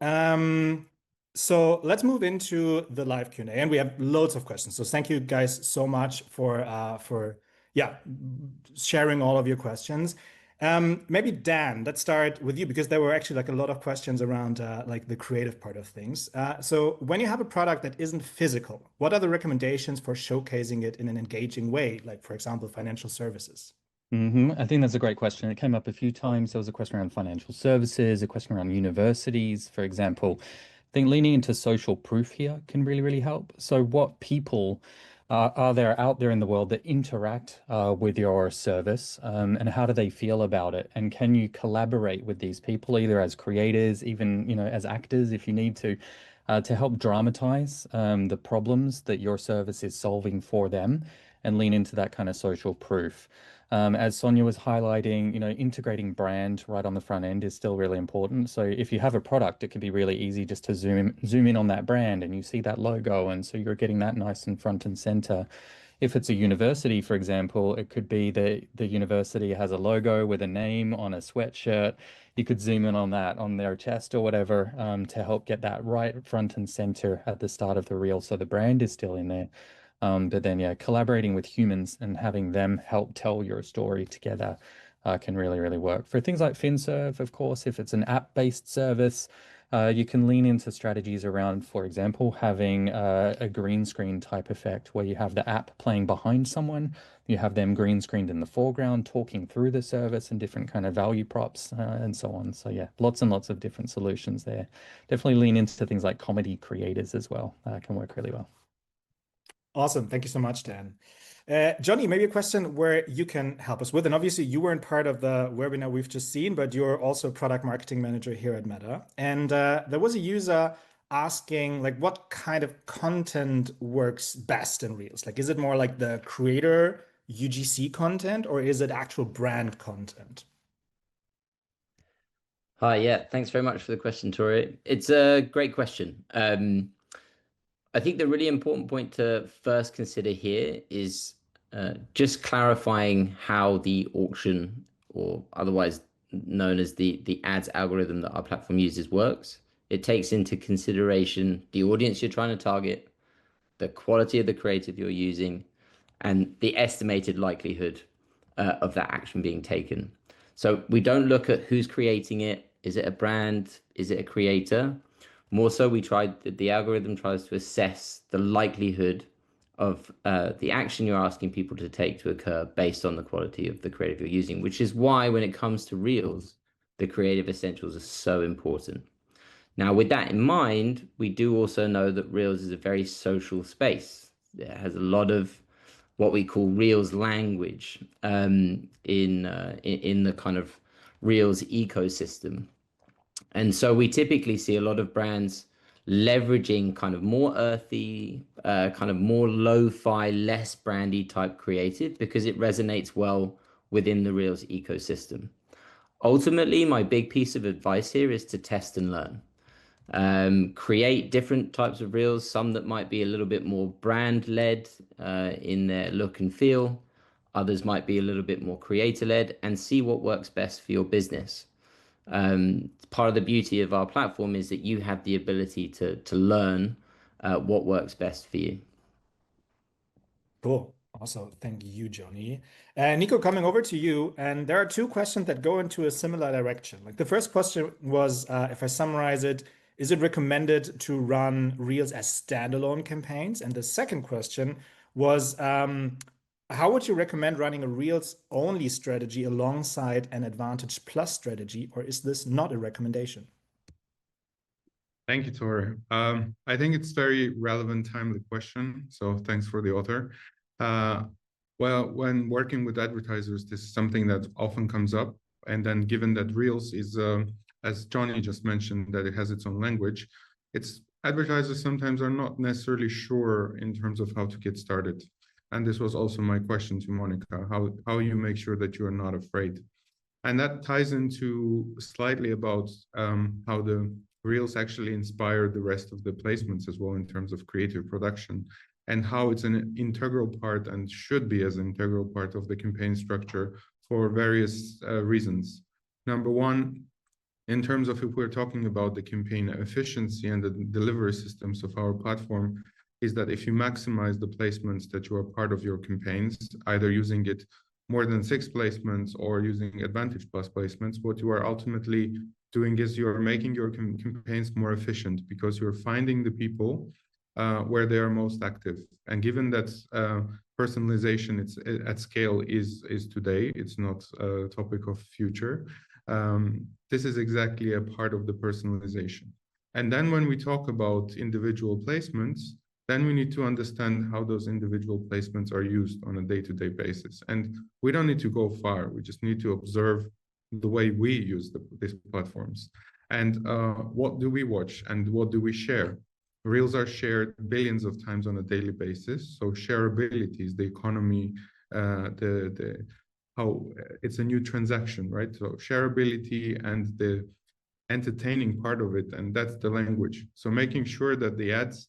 So let's move into the live Q&A, and we have loads of questions. So thank you guys so much for sharing all of your questions. Maybe Dan, let's start with you, because there were actually like a lot of questions around like the creative part of things. So when you have a product that isn't physical, what are the recommendations for showcasing it in an engaging way, like for example, financial services? I think that's a great question. It came up a few times. There was a question around financial services, a question around universities, for example. I think leaning into social proof here can really, really help. So what people are there out there in the world that interact with your service, and how do they feel about it? And can you collaborate with these people, either as creators, even, as actors, if you need to help dramatize the problems that your service is solving for them, and lean into that kind of social proof. As Sonia was highlighting, integrating brand right on the front end is still really important. So if you have a product, it can be really easy just to zoom in on that brand, and you see that logo, and so you're getting that nice and front and center. If it's a university, for example, it could be that the university has a logo with a name on a sweatshirt. You could zoom in on that on their chest or whatever, to help get that right front and center at the start of the reel, so the brand is still in there. But then, yeah, collaborating with humans and having them help tell your story together can really, really work. For things like FinServe, of course, if it's an app-based service, you can lean into strategies around, for example, having a green screen type effect where you have the app playing behind someone, you have them green screened in the foreground, talking through the service and different kind of value props and so on. So yeah, lots and lots of different solutions there. Definitely lean into things like comedy creators as well. Can work really well. Awesome. Thank you so much, Dan. Johnny, maybe a question where you can help us with. And obviously, you weren't part of the webinar we've just seen, but you're also product marketing manager here at Meta. And there was a user asking, like, what kind of content works best in Reels? Like, is it more like the creator UGC content, or is it actual brand content? Hi, yeah, thanks very much for the question, Tori. It's a great question. I think the really important point to first consider here is just clarifying how the auction, or otherwise known as the ads algorithm that our platform uses, works. It takes into consideration the audience you're trying to target, the quality of the creative you're using, and the estimated likelihood of that action being taken. So we don't look at who's creating it. Is it a brand? Is it a creator? More so, the algorithm tries to assess the likelihood of the action you're asking people to take to occur based on the quality of the creative you're using, which is why when it comes to Reels, the creative essentials are so important. Now, with that in mind, we do also know that Reels is a very social space. It has a lot of what we call Reels language in the kind of Reels ecosystem. And so we typically see a lot of brands leveraging kind of more earthy, kind of more lo-fi, less brandy type creative because it resonates well within the Reels ecosystem. Ultimately, my big piece of advice here is to test and learn. Create different types of Reels, some that might be a little bit more brand-led in their look and feel. Others might be a little bit more creator-led, and see what works best for your business. Part of the beauty of our platform is that you have the ability to learn what works best for you. Cool. Also, thank you, Johnny. Nico, coming over to you, and there are two questions that go into a similar direction. Like the first question was, if I summarize it, is it recommended to run Reels as standalone campaigns? And the second question was, how would you recommend running a Reels only strategy alongside an Advantage Plus strategy, or is this not a recommendation? Thank you, Tor. I think it's very relevant, timely question. So thanks for the author. Well, when working with advertisers, this is something that often comes up. And then given that Reels is as Johnny just mentioned, that it has its own language, advertisers sometimes are not necessarily sure in terms of how to get started. And this was also my question to Monica, how you make sure that you are not afraid. And that ties into slightly about how the Reels actually inspire the rest of the placements as well in terms of creative production, and how it's an integral part and should be as an integral part of the campaign structure for various reasons. Number one, in terms of if we're talking about the campaign efficiency and the delivery systems of our platform, is that if you maximize the placements that you are part of your campaigns, either using it more than 6 placements or using Advantage Plus placements, what you are ultimately doing is you're making your campaigns more efficient because you're finding the people where they are most active. And given that personalization at scale is today, it's not a topic of future, this is exactly a part of the personalization. And then when we talk about individual placements, then we need to understand how those individual placements are used on a day-to-day basis. And we don't need to go far. We just need to observe the way we use these platforms. And what do we watch and what do we share? Reels are shared billions of times on a daily basis. So shareability is the economy, how it's a new transaction, right? So shareability and the entertaining part of it, and that's the language. So making sure that the ads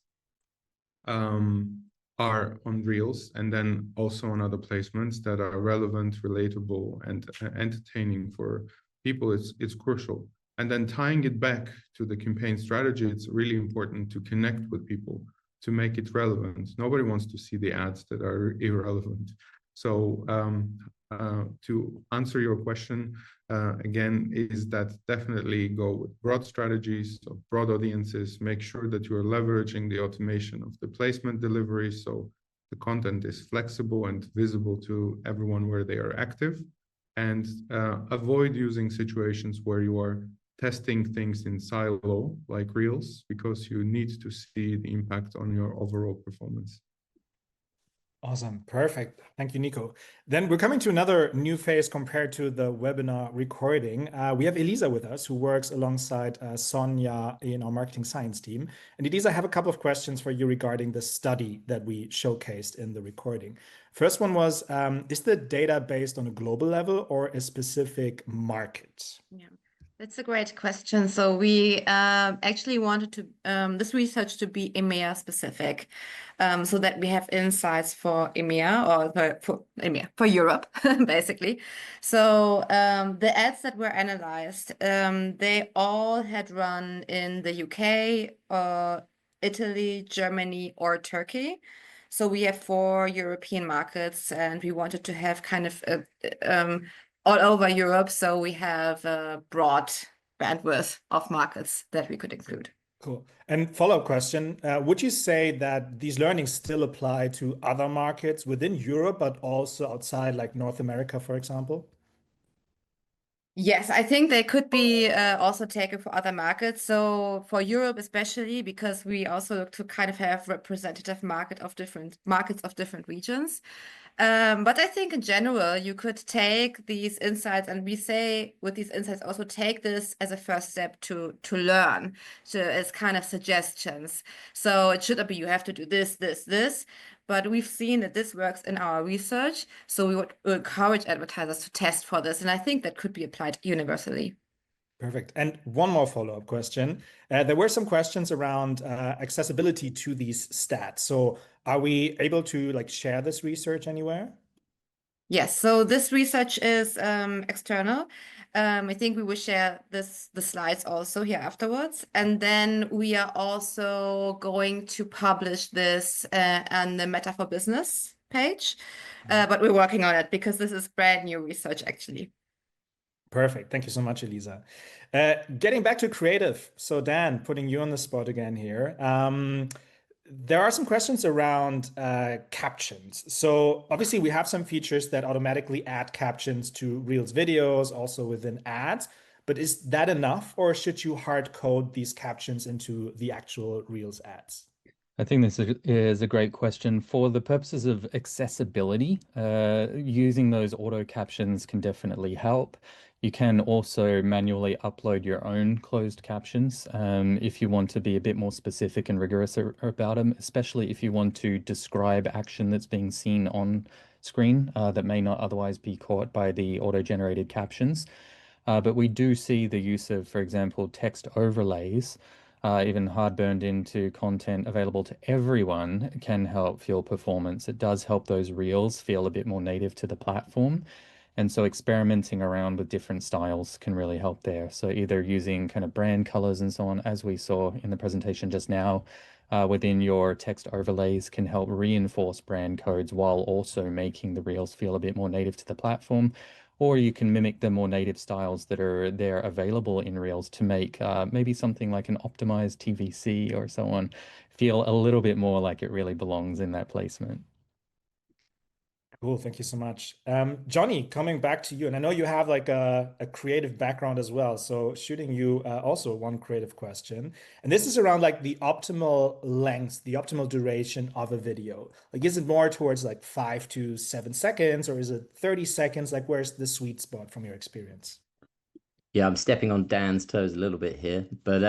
are on Reels and then also on other placements that are relevant, relatable, and entertaining for people, it's crucial. And then tying it back to the campaign strategy, it's really important to connect with people, to make it relevant. Nobody wants to see the ads that are irrelevant. So to answer your question, again, is that definitely go with broad strategies of broad audiences, make sure that you are leveraging the automation of the placement delivery so the content is flexible and visible to everyone where they are active, and avoid using situations where you are testing things in silo like Reels, because you need to see the impact on your overall performance. Awesome. Perfect. Thank you, Nico. Then we're coming to another new phase compared to the webinar recording. We have Elisa with us, who works alongside Sonia in our marketing science team. And Elisa, I have a couple of questions for you regarding the study that we showcased in the recording. First one was, is the data based on a global level or a specific market? Yeah. That's a great question. So we actually wanted to this research to be EMEA specific, so that we have insights for EMEA or for Europe, basically. So the ads that were analyzed, they all had run in the UK, Italy, Germany, or Turkey. So we have 4 European markets, and we wanted to have kind of all over Europe, so we have a broad bandwidth of markets that we could include. Cool. And follow-up question, would you say that these learnings still apply to other markets within Europe, but also outside, like North America, for example? Yes, I think they could be also taken for other markets. So for Europe, especially, because we also look to kind of have representative markets of different regions. But I think in general, you could take these insights, and we say with these insights also take this as a first step to learn, as kind of suggestions. So it shouldn't be you have to do this, this, this. But we've seen that this works in our research, so we would encourage advertisers to test for this, and I think that could be applied universally. Perfect. And one more follow-up question. There were some questions around accessibility to these stats. So are we able to share this research anywhere? Yes, so this research is external. I think we will share the slides also here afterwards. And then we are also going to publish this on the Meta for Business page. But we're working on it because this is brand new research, actually. Perfect. Thank you so much, Elisa. Getting back to creative. So Dan, putting you on the spot again here. There are some questions around captions. So obviously we have some features that automatically add captions to Reels videos, also within ads. But is that enough, or should you hard code these captions into the actual Reels ads? I think this is a great question. For the purposes of accessibility, using those auto captions can definitely help. You can also manually upload your own closed captions if you want to be a bit more specific and rigorous about them, especially if you want to describe action that's being seen on screen that may not otherwise be caught by the auto-generated captions. But we do see the use of, for example, text overlays, even hard burned into content available to everyone, can help fuel performance. It does help those reels feel a bit more native to the platform. And so experimenting around with different styles can really help there. So either using kind of brand colors and so on, as we saw in the presentation just now, within your text overlays can help reinforce brand codes while also making the reels feel a bit more native to the platform. Or you can mimic the more native styles that are there available in Reels to make maybe something like an optimized TVC or so on feel a little bit more like it really belongs in that placement. Cool, thank you so much. Johnny, coming back to you, and I know you have like a creative background as well, so shooting you also one creative question. And this is around like the optimal length, the optimal duration of a video. Like, is it more towards like 5 to 7 seconds, or is it 30 seconds? Like, where's the sweet spot from your experience? Yeah, I'm stepping on Dan's toes a little bit here, but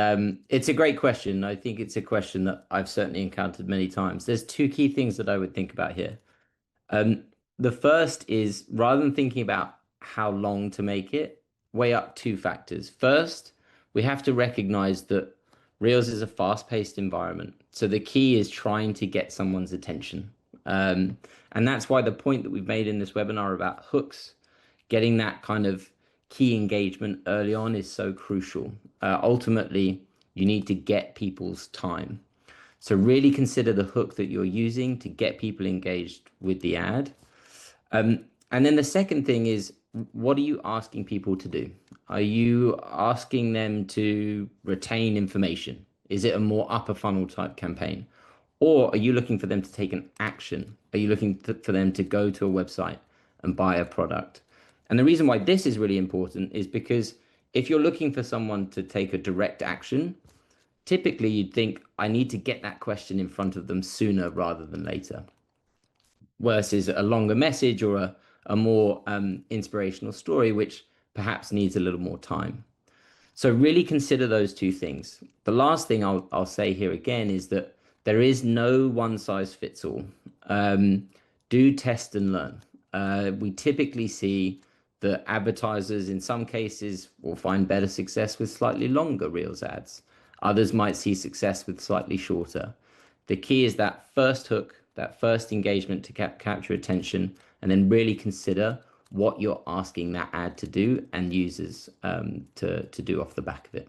it's a great question. I think it's a question that I've certainly encountered many times. There's two key things that I would think about here. The first is, rather than thinking about how long to make it, weigh up two factors. First, we have to recognize that Reels is a fast-paced environment. So the key is trying to get someone's attention. And that's why the point that we've made in this webinar about hooks, getting that kind of key engagement early on, is so crucial. Ultimately, you need to get people's time. So really consider the hook that you're using to get people engaged with the ad. And then the second thing is, what are you asking people to do? Are you asking them to retain information? Is it a more upper funnel type campaign? Or are you looking for them to take an action? Are you looking for them to go to a website and buy a product? And the reason why this is really important is because if you're looking for someone to take a direct action, typically you'd think, I need to get that question in front of them sooner rather than later. Versus a longer message or a more inspirational story, which perhaps needs a little more time. So really consider those two things. The last thing I'll say here again is that there is no one size fits all. Do test and learn. We typically see that advertisers in some cases will find better success with slightly longer Reels ads. Others might see success with slightly shorter. The key is that first hook, that first engagement to capture attention, and then really consider what you're asking that ad to do and users to do off the back of it.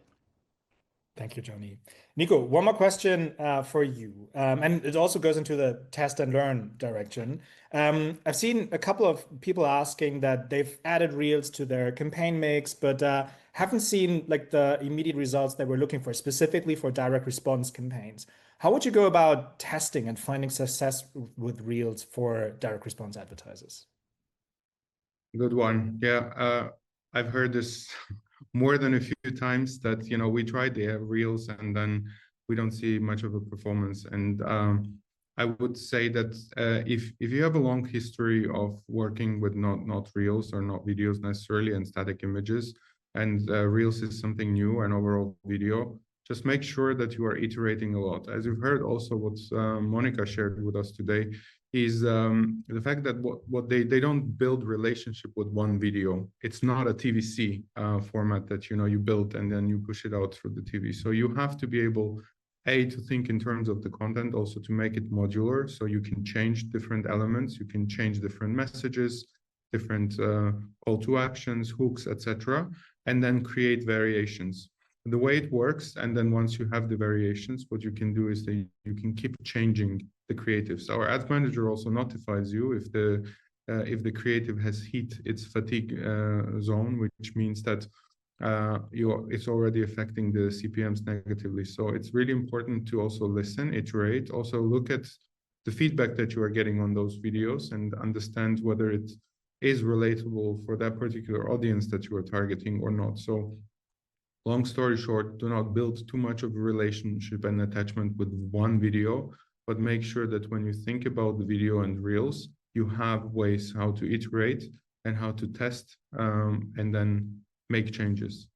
Thank you, Johnny. Nico, one more question for you. And it also goes into the test and learn direction. I've seen a couple of people asking that they've added Reels to their campaign mix, but haven't seen like the immediate results that we're looking for, specifically for direct response campaigns. How would you go about testing and finding success with Reels for direct response advertisers? Good one. Yeah, I've heard this more than a few times that, you know, we tried the Reels and then we don't see much of a performance. And I would say that if you have a long history of working with not Reels or not videos necessarily and static images, and Reels is something new and overall video, just make sure that you are iterating a lot. As you've heard also what Monica shared with us today is the fact that what they don't build relationship with one video. It's not a TVC format that, you know, you build and then you push it out through the TV. So you have to be able, A, to think in terms of the content, also to make it modular, so you can change different elements, you can change different messages, different call to actions, hooks, etc., and then create variations. The way it works, and then once you have the variations, what you can do is that you can keep changing the creatives. Our ads manager also notifies you if the creative has hit its fatigue zone, which means that it's already affecting the CPMs negatively. So it's really important to also listen, iterate, also look at the feedback that you are getting on those videos and understand whether it is relatable for that particular audience that you are targeting or not. So long story short, do not build too much of a relationship and attachment with one video. but make sure that when you think about the video and Reels, you have ways how to iterate and how to test and then make changes.